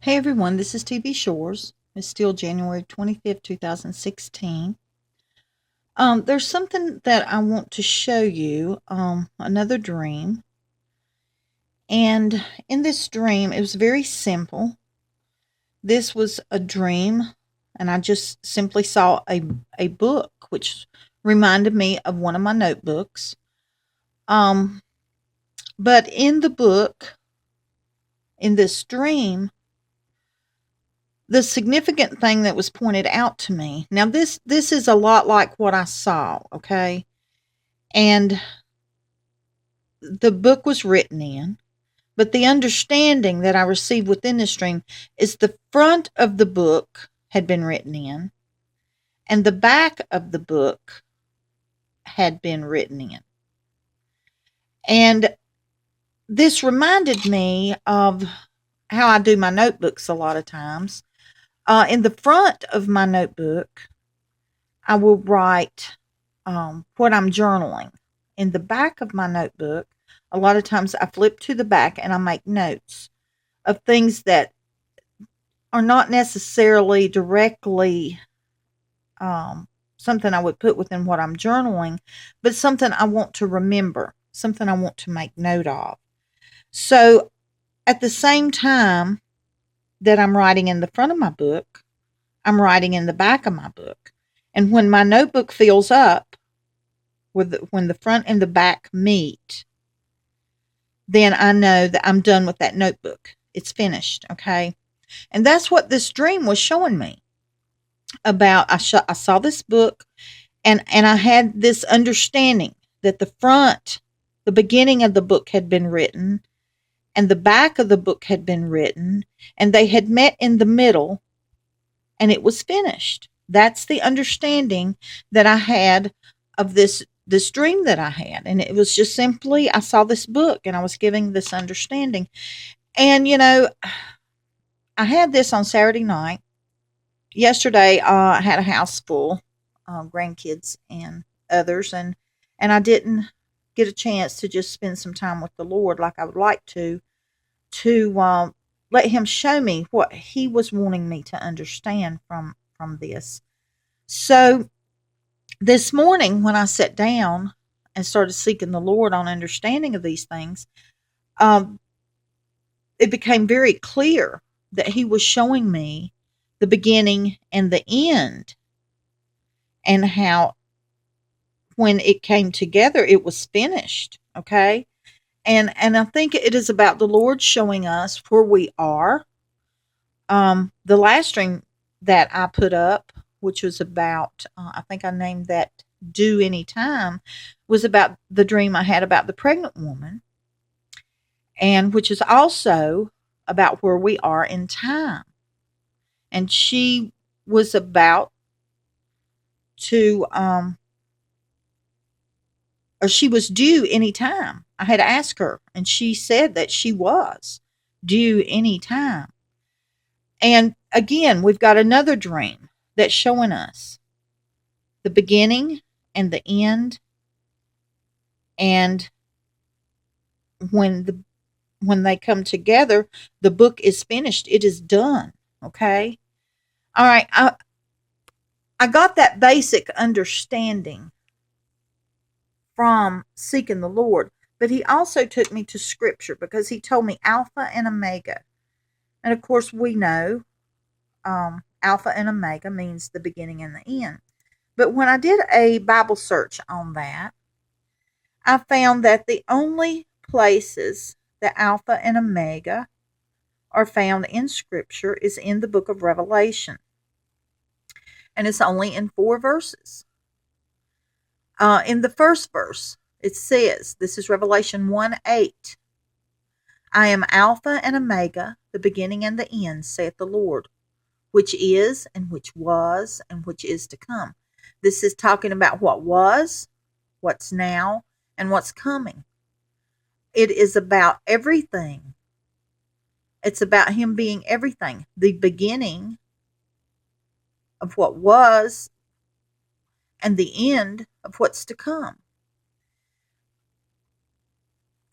Hey everyone, this is TV Shores. It's still January 25th, 2016. There's something that I want to show you, another dream. And in this dream, it was very simple. This was a dream, and I just simply saw a book, which reminded me of one of my notebooks. Um, but in the book, in this dream, the significant thing that was pointed out to me. Now this is a lot like what I saw, okay? And the book was written in, but the understanding that I received within this dream is the front of the book had been written in and the back of the book had been written in. And this reminded me of how I do my notebooks a lot of times. In the front of my notebook, I will write what I'm journaling. In the back of my notebook, a lot of times I flip to the back and I make notes of things that are not necessarily directly something I would put within what I'm journaling, but something I want to remember, something I want to make note of. So at the same time that I'm writing in the front of my book, I'm writing in the back of my book. And when my notebook fills up, when the front and the back meet, then I know that I'm done with that notebook. It's finished, okay? And that's what this dream was showing me about. I saw this book, and I had this understanding that the beginning of the book had been written, and the back of the book had been written, and they had met in the middle, and it was finished. That's the understanding that I had of this dream that I had. And it was just simply I saw this book and I was giving this understanding. And I had this on Saturday night. Yesterday, I had a house full, grandkids and others, and I didn't get a chance to just spend some time with the Lord like I would like to let Him show me what He was wanting me to understand from this. So this morning, when I sat down and started seeking the Lord on understanding of these things, um, it became very clear that He was showing me the beginning and the end, and how when it came together, it was finished. Okay. And I think it is about the Lord showing us where we are. The last dream that I put up, which was about, I think I named that "Do Anytime," was about the dream I had about the pregnant woman, and which is also about where we are in time. And she was about to, or she was due anytime. I had asked her, and she said that she was due anytime. And again, we've got another dream that's showing us the beginning and the end, and when they come together, the book is finished. It is done. Okay. All right. I got that basic understanding from seeking the Lord, but He also took me to Scripture because He told me Alpha and Omega. And of course, we know Alpha and Omega means the beginning and the end. But when I did a Bible search on that, I found that the only places that Alpha and Omega are found in Scripture is in the book of Revelation. And it's only in 4 verses. In the first verse, it says, this is Revelation 1:8. I am Alpha and Omega, the beginning and the end, saith the Lord, which is, and which was, and which is to come. This is talking about what was, what's now, and what's coming. It is about everything. It's about Him being everything, the beginning of what was and the end of what's to come.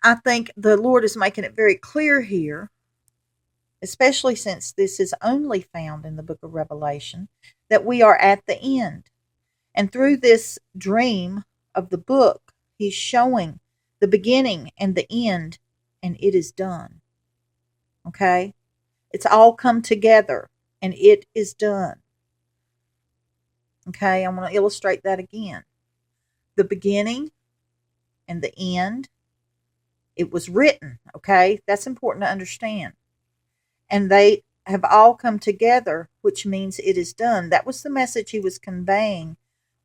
I think the Lord is making it very clear here especially since this is only found in the book of Revelation, that we are at the end. And through this dream of the book, he's showing the beginning and the end, and it is done. Okay? It's all come together, and it is done. Okay? I'm going to illustrate that again. The beginning and the end, it was written. Okay? That's important to understand. And they have all come together, which means it is done. That was the message he was conveying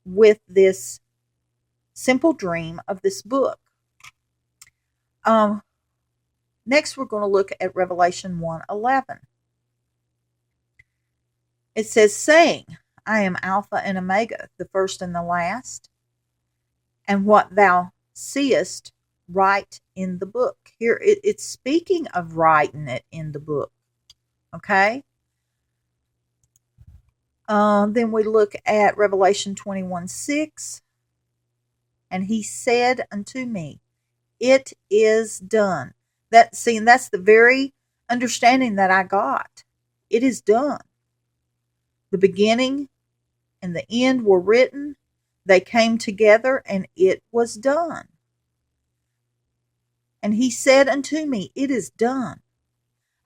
with this simple dream of this book. Next, we're going to look at Revelation 1:11. It says, saying, I am Alpha and Omega, the first and the last, and what thou seest, write in the book. Here, it's speaking of writing it in the book. Okay? Then we look at Revelation 21:6. And he said unto me, it is done. That's the very understanding that I got. It is done. The beginning and the end were written. They came together and it was done. And he said unto me, it is done.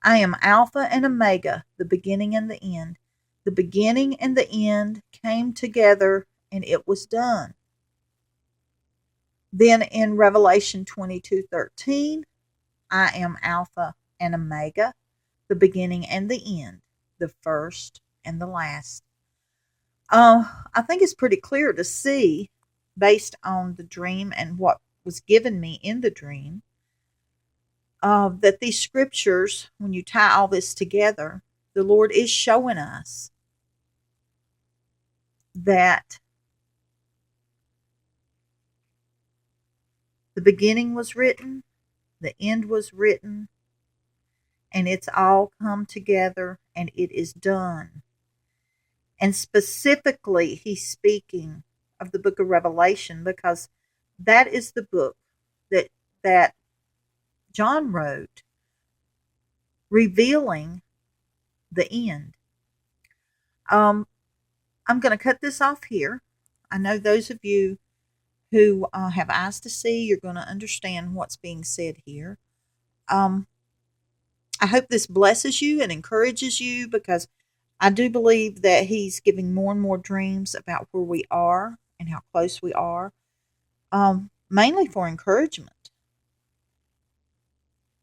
I am Alpha and Omega, the beginning and the end. The beginning and the end came together and it was done. Then in Revelation 22:13, I am Alpha and Omega, the beginning and the end, the first and the last. I think it's pretty clear to see, based on the dream and what was given me in the dream, that these scriptures, when you tie all this together, the Lord is showing us that the beginning was written, the end was written, and it's all come together and it is done. And specifically, he's speaking of the book of Revelation because that is the book that John wrote, revealing the end. I'm going to cut this off here. I know those of you who have eyes to see, you're going to understand what's being said here. I hope this blesses you and encourages you, because I do believe that he's giving more and more dreams about where we are and how close we are, mainly for encouragement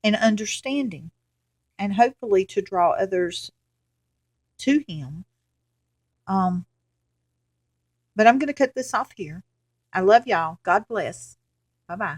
and understanding, and hopefully to draw others to him. But I'm going to cut this off here. I love y'all. God bless. Bye-bye.